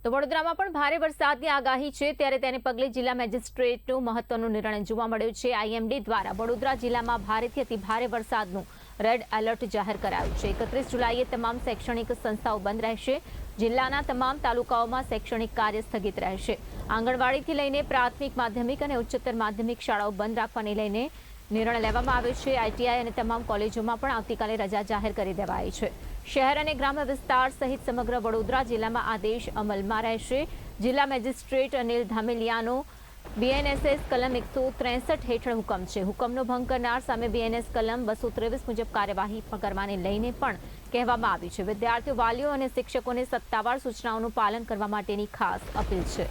તો વડોદરામાં પણ ભારે વરસાદની આગાહી છે, ત્યારે તેને પગલે જિલ્લા મેજિસ્ટ્રેટનું મહત્વનું નિર્ણય જોવા મળ્યો છે। આઈએમડી દ્વારા વડોદરા જિલ્લામાં ભારેથી અતિ ભારે વરસાદનું રેડ એલર્ટ જાહેર કરાયું છે। 31 જુલાઈએ તમામ શૈક્ષણિક સંસ્થાઓ બંધ રહેશે। જિલ્લાના તમામ તાલુકાઓમાં શૈક્ષણિક કાર્ય સ્થગિત રહેશે। આંગણવાડીથી લઈને પ્રાથમિક, માધ્યમિક અને ઉચ્ચતર માધ્યમિક શાળાઓ બંધ રાખવાને લઈને નિર્ણય લેવામાં આવ્યો છે। આઈટીઆઈ અને તમામ કોલેજોમાં પણ આવતીકાલે રજા જાહેર કરી દેવાઈ છે। શહેર અને ગ્રામ્ય વિસ્તાર સહિત સમગ્ર વડોદરા જિલ્લામાં આદેશ અમલમાં રહેશે। જિલ્લા મેજિસ્ટ્રેટ અનિલ ધામેલિયાનો બીએનએસએસ કલમ 163 હેઠળ હુકમ છે। હુકમનો ભંગ કરનાર સામે બીએનએસ કલમ 223 મુજબ કાર્યવાહી કરવાને લઈને પણ કહેવામાં આવ્યું છે। વિદ્યાર્થીઓ, વાલીઓ અને શિક્ષકોને સત્તાવાર સૂચનાઓનું પાલન કરવા માટેની ખાસ અપીલ છે।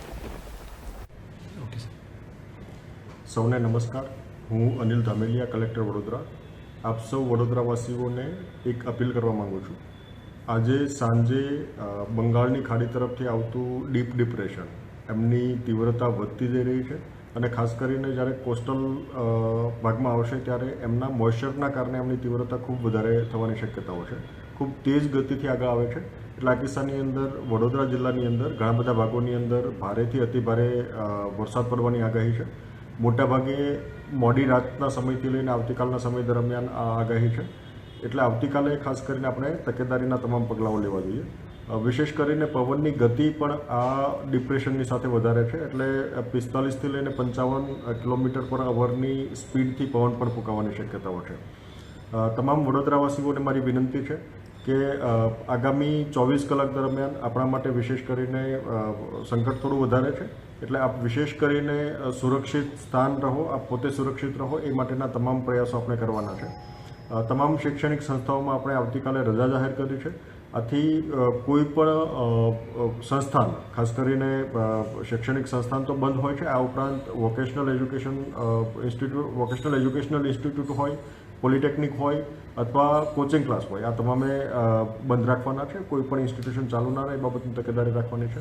સૌને નમસ્કાર। હું અનિલ ધામેલિયા, કલેક્ટર વડોદરા। આપ સૌ વડોદરાવાસીઓને એક અપીલ કરવા માંગુ છું। આજે સાંજે બંગાળની ખાડી તરફથી આવતું ડીપ ડિપ્રેશન એમની તીવ્રતા વધતી જઈ રહી છે અને ખાસ કરીને જ્યારે કોસ્ટલ ભાગમાં આવશે ત્યારે એમના મોઇશ્ચરના કારણે એમની તીવ્રતા ખૂબ વધારે થવાની શક્યતાઓ છે। ખૂબ તેજ ગતિથી આગળ આવે છે। એટલે આ કિસ્સાની અંદર વડોદરા જિલ્લાની અંદર ઘણા બધા ભાગોની અંદર ભારેથી અતિ ભારે વરસાદ પડવાની આગાહી છે। મોટાભાગે મોડી રાતના સમયથી લઈને આવતીકાલના સમય દરમિયાન આ આગાહી છે। એટલે આવતીકાલે ખાસ કરીને આપણે તકેદારીના તમામ પગલાઓ લેવા જોઈએ। વિશેષ કરીને પવનની ગતિ પણ આ ડિપ્રેશનની સાથે વધારે છે। એટલે 45થી લઈને 55 કિલોમીટર પર અવરની સ્પીડથી પવન પણ ફૂંકાવાની શક્યતાઓ છે। તમામ વડોદરાવાસીઓને મારી વિનંતી છે કે આગામી 24 કલાક દરમિયાન આપણા માટે વિશેષ કરીને સંકટ થોડું વધારે છે। એટલે આપ વિશેષ કરીને સુરક્ષિત સ્થાન રહો, આપ પોતે સુરક્ષિત રહો એ માટેના તમામ પ્રયાસો આપણે કરવાના છે। તમામ શૈક્ષણિક સંસ્થાઓમાં આપણે આવતીકાલે રજા જાહેર કરી છે। આથી કોઈ પણ સંસ્થાન, ખાસ કરીને શૈક્ષણિક સંસ્થાન તો બંધ હોય છે, આ ઉપરાંત વોકેશનલ એજ્યુકેશનલ ઇન્સ્ટિટ્યૂટ હોય, પોલિટેકનિક હોય અથવા કોચિંગ ક્લાસ હોય, આ તમામે બંધ રાખવાના છે। કોઈ પણ ઇન્સ્ટિટ્યુશન ચાલુ ના રહે એ બાબતની તકેદારી રાખવાની છે।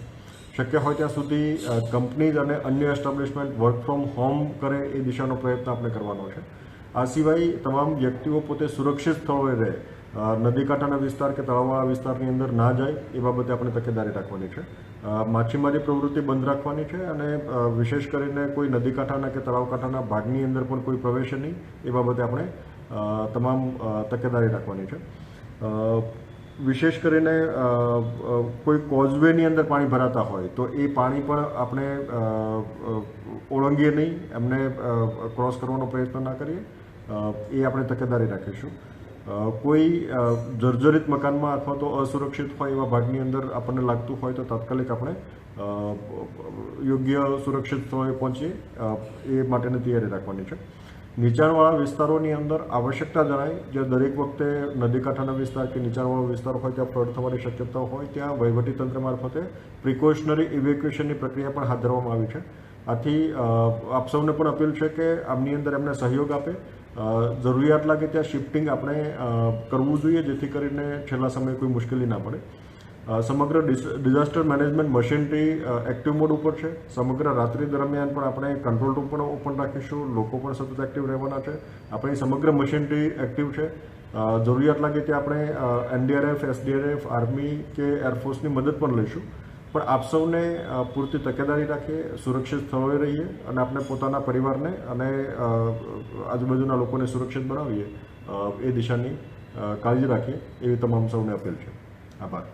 શક્ય હોય ત્યાં સુધી કંપનીઝ અને અન્ય એસ્ટાબ્લિશમેન્ટ વર્ક ફ્રોમ હોમ કરે એ દિશાનો પ્રયત્ન આપણે કરવાનો છે। આ સિવાય તમામ વ્યક્તિઓ પોતે સુરક્ષિત સ્થળોએ રહે, નદી કાંઠાના વિસ્તાર કે તળાવવાળા વિસ્તારની અંદર ના જાય એ બાબતે આપણે તકેદારી રાખવાની છે। માછીમારી પ્રવૃત્તિ બંધ રાખવાની છે અને વિશેષ કરીને કોઈ નદી કાંઠાના કે તળાવ કાંઠાના ભાગની અંદર પણ કોઈ પ્રવેશે નહીં એ બાબતે આપણે તમામ તકેદારી રાખવાની છે। વિશેષ કરીને કોઈ કોઝવેની અંદર પાણી ભરાતા હોય તો એ પાણી પણ આપણે ઓળંગીએ નહીં, એમને ક્રોસ કરવાનો પ્રયત્ન ના કરીએ, એ આપણે તકેદારી રાખીશું। કોઈ જર્જરિત મકાનમાં અથવા તો અસુરક્ષિત હોય એવા ભાગની અંદર આપણને લાગતું હોય તો તાત્કાલિક આપણે યોગ્ય સુરક્ષિત સ્થળોએ પહોંચીએ એ માટેની તૈયારી રાખવાની છે। નીચાણવાળા વિસ્તારોની અંદર આવશ્યકતા જણાય, જ્યાં દરેક વખતે નદી કાંઠાના વિસ્તાર કે નીચાણવાળો વિસ્તાર હોય ત્યાં ફ્લડ થવાની શક્યતા હોય ત્યાં વહીવટીતંત્ર મારફતે પ્રિકોશનરી ઇવેક્યુએશનની પ્રક્રિયા પણ હાથ ધરવામાં આવી છે। આથી આપ સૌને પણ અપીલ છે કે આમની અંદર એમને સહયોગ આપે, જરૂરિયાત લાગે ત્યાં શિફ્ટિંગ આપણે કરવું જોઈએ જેથી કરીને છેલ્લા સમયે કોઈ મુશ્કેલી ના પડે। સમગ્ર disaster management machinery active mode ઉપર છે। સમગ્ર રાત્રિ દરમિયાન પણ આપણે કંટ્રોલ રૂમ પણ ઓપન રાખીશું, લોકો પણ સતત એક્ટિવ રહેવાના છે। આપણી સમગ્ર મશીનરી એક્ટિવ છે। જરૂરિયાત લાગે ત્યાં આપણે એનડીઆરએફ, એસડીઆરએફ, આર્મી કે એરફોર્સની મદદ પણ લઈશું। પણ આપ સૌને પૂરતી તકેદારી રાખીએ, સુરક્ષિત સ્થળોએ રહીએ અને આપણે પોતાના પરિવારને અને આજુબાજુના લોકોને સુરક્ષિત બનાવીએ એ દિશાની કાળજી રાખીએ એવી તમામ સૌને અપીલ છે। આભાર।